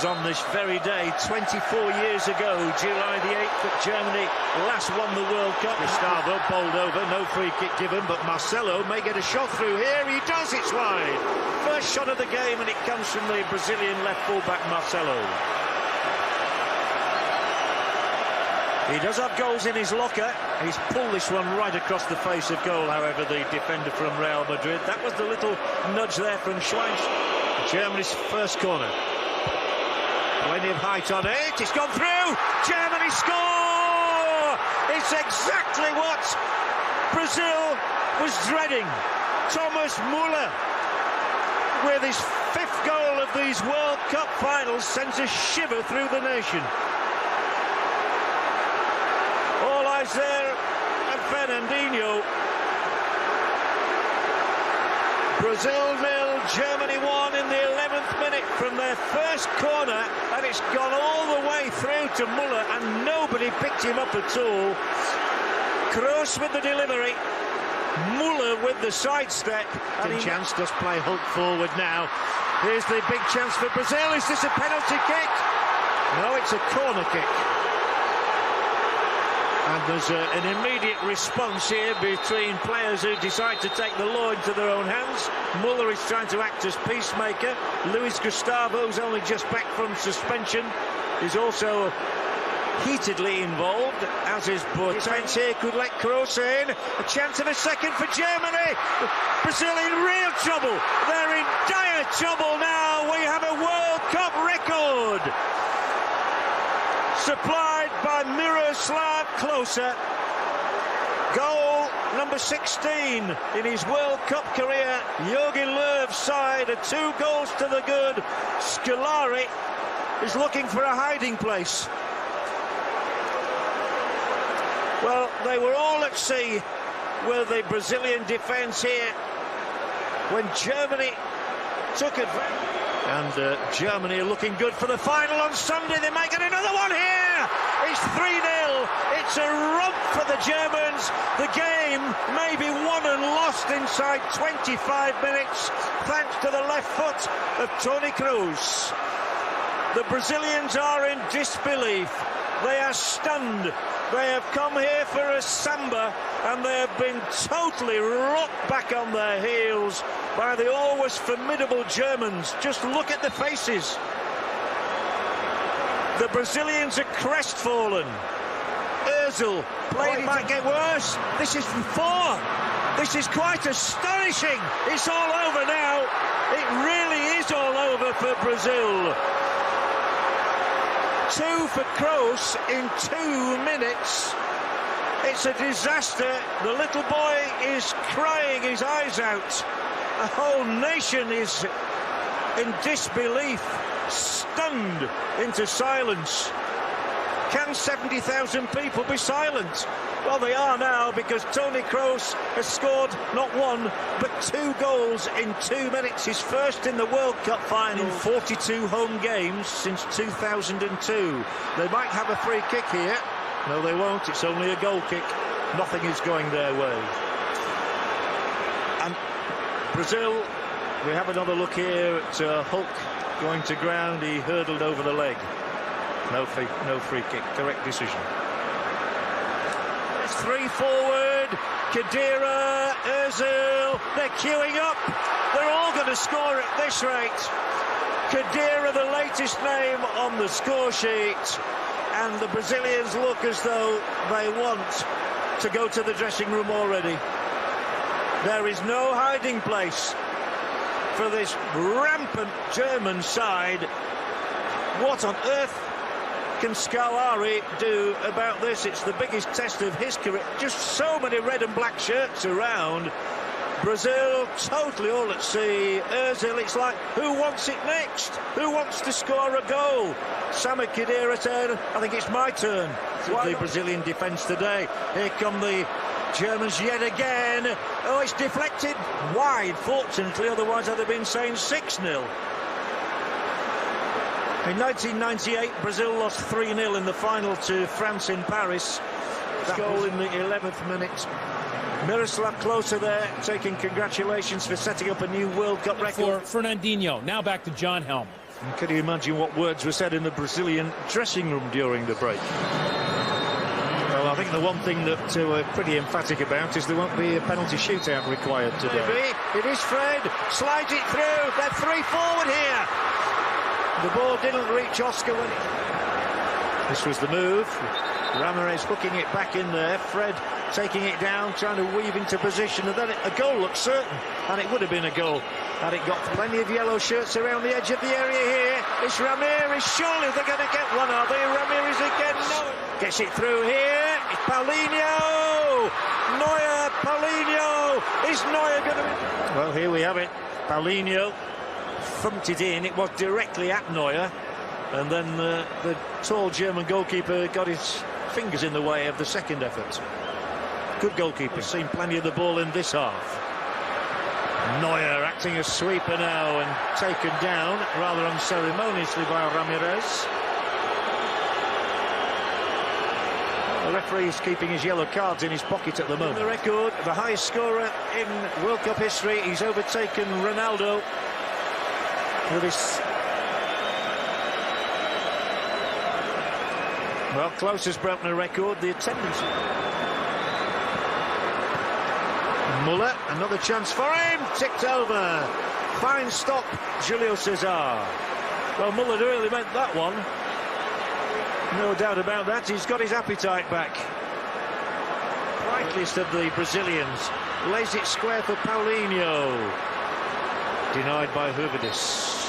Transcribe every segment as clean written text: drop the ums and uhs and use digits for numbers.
was on this very day 24 years ago, July the 8th, that Germany last won the World Cup. Gustavo bowled over, no free kick given, but Marcelo may get a shot through here. He does, it's wide. First shot of the game, and it comes from the Brazilian left full-back Marcelo. He does have goals in his locker. He's pulled this one right across the face of goal, however, the defender from Real Madrid. That was the little nudge there from Schweinz. Germany's first corner. Plenty of height on it. It's gone through. Germany score! It's exactly what Brazil was dreading. Thomas Müller, with his 5th goal of these World Cup finals, sends a shiver through the nation. All eyes there at Fernandinho. Brazil 0, Germany 1 in the 11th minute from their first corner, and it's gone all the way through to Müller, and nobody picked him up at all. Kroos with the delivery, Müller with the sidestep. And chance does play Hulk forward now. Here's the big chance for Brazil. Is this a penalty kick? No, it's a corner kick. And there's an immediate response here between players who decide to take the law into their own hands. Müller is trying to act as peacemaker. Luis Gustavo, who's only just back from suspension, is also heatedly involved, as is Boateng. Here could let Kroos in. A chance of a second for Germany. Brazil in real trouble. They're in dire trouble now. We have a World Cup record, supplied by Miroslav Klose. Goal number 16 in his World Cup career. Jogi Löw's side are 2 goals to the good. Scolari is looking for a hiding place. Well, they were all at sea with the Brazilian defence here when Germany took advantage. And Germany are looking good for the final on Sunday. They might get another one here. It's 3-0. It's a romp for the Germans. The game may be won and lost inside 25 minutes, thanks to the left foot of Toni Kroos. The Brazilians are in disbelief. They are stunned. They have come here for a samba, and they have been totally rocked back on their heels by the always formidable Germans. Just look at the faces. The Brazilians are crestfallen. Ozil played. It might get worse. This is 4. This is quite astonishing. It's all over now. It really is all over for Brazil. 2 for Kroos in 2 minutes. It's a disaster. The little boy is crying his eyes out. The whole nation is in disbelief, stunned into silence. Can 70,000 people be silent? Well, they are now, because Toni Kroos has scored not 1 but 2 goals in 2 minutes. His first in the World Cup final in 42 home games since 2002. They might have a free kick here. No, they won't. It's only a goal kick. Nothing is going their way. And Brazil, we have another look here at Hulk going to ground. He hurdled over the leg. No free kick. Correct decision. It's 3 forward. Khedira, Ozil. They're queuing up. They're all going to score at this rate. Khedira, the latest name on the score sheet. And the Brazilians look as though they want to go to the dressing room already. There is no hiding place for this rampant German side. What on earth can Scolari do about this? It's the biggest test of his career. Just so many red and black shirts around. Brazil totally all at sea. Ozil, it's like, who wants it next? Who wants to score a goal? Sami Khedira turn. I think it's my turn. The Brazilian defence today. Here come the Germans yet again. Oh, it's deflected wide, fortunately, otherwise I'd have been saying 6-0. In 1998, Brazil lost 3-0 in the final to France in Paris. That goal in the 11th minute. Miroslav Klose there, taking congratulations for setting up a new World Cup record. For Fernandinho, now back to John Helm. And can you imagine what words were said in the Brazilian dressing room during the break? Well, I think the one thing that we're pretty emphatic about is there won't be a penalty shootout required today. Maybe. It is Fred, slides it through, they're three forward here. The ball didn't reach Oscar when this was the move. Ramirez hooking it back in there, Fred taking it down, trying to weave into position, and then a goal looked certain, and it would have been a goal had it got plenty of yellow shirts around the edge of the area here. It's Ramirez, surely they're going to get one, are they? Ramirez again, no. Gets it through here, it's Paulinho! Neuer, Paulinho! Is Neuer going to... Well, here we have it, Paulinho thumped it in, it was directly at Neuer, and then the tall German goalkeeper got his fingers in the way of the second effort. Good goalkeeper, seen plenty of the ball in this half. Neuer acting as sweeper now and taken down rather unceremoniously by Ramirez. The referee is keeping his yellow cards in his pocket at the moment. The record, the highest scorer in World Cup history, he's overtaken Ronaldo with his... Well, Klose has broken a record, the attendance. Muller, another chance for him, ticked over. Fine stop, Julio Cesar. Well, Muller really meant that one. No doubt about that, he's got his appetite back. Brightest of the Brazilians, lays it square for Paulinho. Denied by Hurvidis.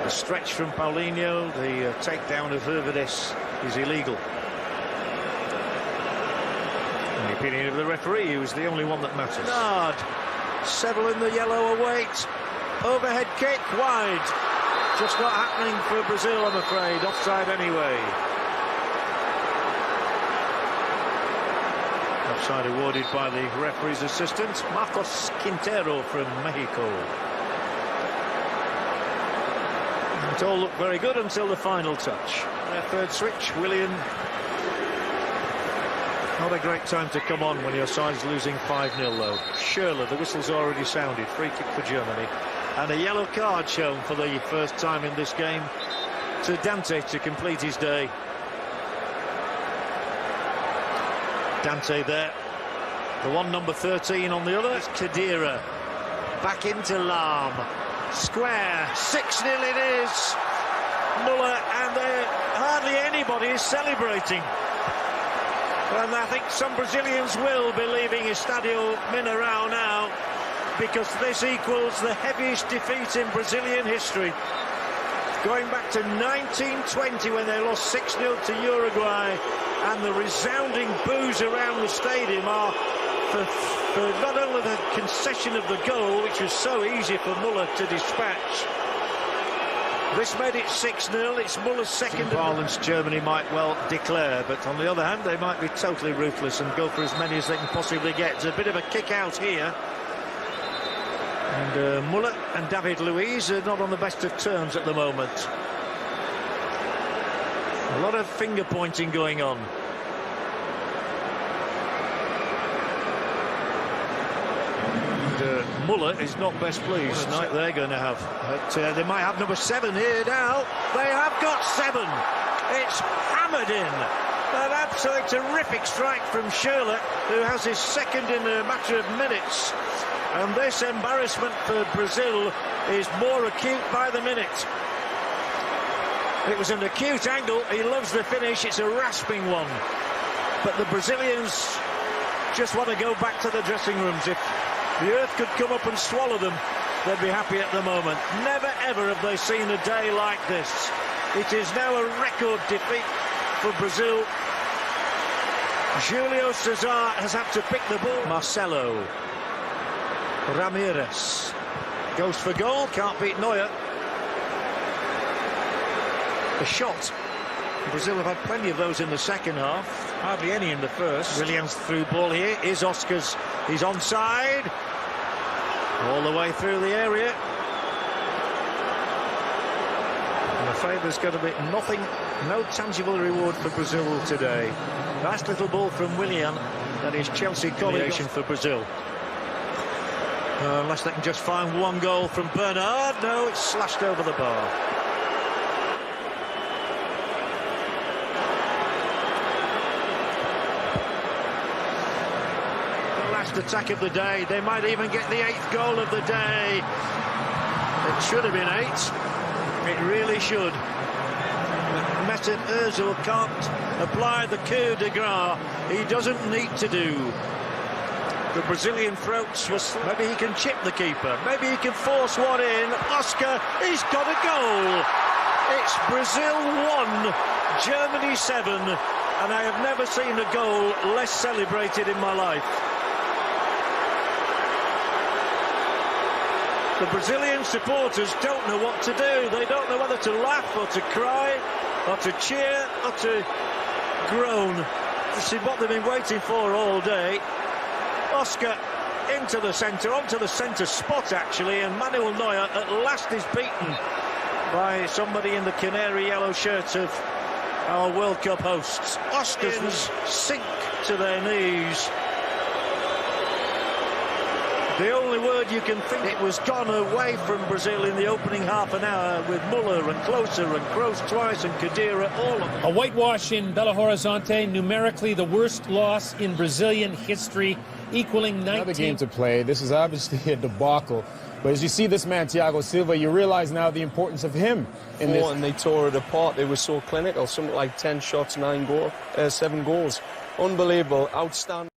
The stretch from Paulinho, the takedown of Hurvidis is illegal. In the opinion of the referee, he was the only one that matters. Nard, Seville in the yellow await. Overhead kick, wide. Just not happening for Brazil, I'm afraid. Offside anyway. Offside awarded by the referee's assistant, Marcos Quintero from Mexico. It all looked very good until the final touch. Their third switch, Willian. Not a great time to come on when your side's losing 5-0 though. Schürrle, the whistle's already sounded. Free kick for Germany. And a yellow card shown for the first time in this game to Dante to complete his day. Dante there. The one, number 13 on the other. It's Khedira. Back into Lahm. Square, 6-0 it is. Muller, and hardly anybody is celebrating. And I think some Brazilians will be leaving Estadio Mineirão now, because this equals the heaviest defeat in Brazilian history. Going back to 1920 when they lost 6-0 to Uruguay, and the resounding boos around the stadium are for not only the concession of the goal, which was so easy for Muller to dispatch. This made it 6-0, it's Muller's second. Violence Germany might well declare, but on the other hand, they might be totally ruthless and go for as many as they can possibly get. It's a bit of a kick out here. And Muller and David Luiz are not on the best of terms at the moment. A lot of finger pointing going on. Muller is not best pleased. Tonight they're going to have. But, they might have number 7 here now. They have got 7. It's hammered in. An absolutely terrific strike from Schürrle, who has his second in a matter of minutes. And this embarrassment for Brazil is more acute by the minute. It was an acute angle. He loves the finish. It's a rasping one. But the Brazilians just want to go back to the dressing rooms. If the earth could come up and swallow them, they'd be happy at the moment. Never ever have they seen a day like this. It is now a record defeat for Brazil. Julio Cesar has had to pick the ball. Marcelo. Ramirez. Goes for goal, can't beat Neuer. A shot. Brazil have had plenty of those in the second half, hardly any in the first. Williams through ball here, is Oscars, he's onside. All the way through the area. I'm afraid there's going to be nothing No tangible reward for Brazil today. Nice little ball from Willian and his Chelsea colleague for Brazil. Unless they can just find one goal from Bernard. No, it's slashed over the bar. The last attack of the day. They might even get the 8th goal of the day. It should have been 8. It really should. Mesut Ozil can't apply the coup de grace he doesn't need to do. The Brazilian throats was... Maybe he can chip the keeper. Maybe he can force one in. Oscar, he's got a goal. It's Brazil 1, Germany 7, and I have never seen a goal less celebrated in my life. The Brazilian supporters don't know what to do. They don't know whether to laugh or to cry or to cheer or to groan. This is what they've been waiting for all day. Oscar into the centre, onto the centre spot actually, and Manuel Neuer at last is beaten by somebody in the canary yellow shirt of our World Cup hosts. Oscars sink to their knees. The only word you can think, it was gone away from Brazil in the opening half an hour with Muller and Klose and Kroos twice and Khedira all of them. A whitewash in Belo Horizonte, numerically the worst loss in Brazilian history, equaling 19. Another game to play. This is obviously a debacle. But as you see this man, Thiago Silva, you realize now the importance of him in this. And they tore it apart. They were so clinical. Something like 10 shots, 7 goals. Unbelievable. Outstanding.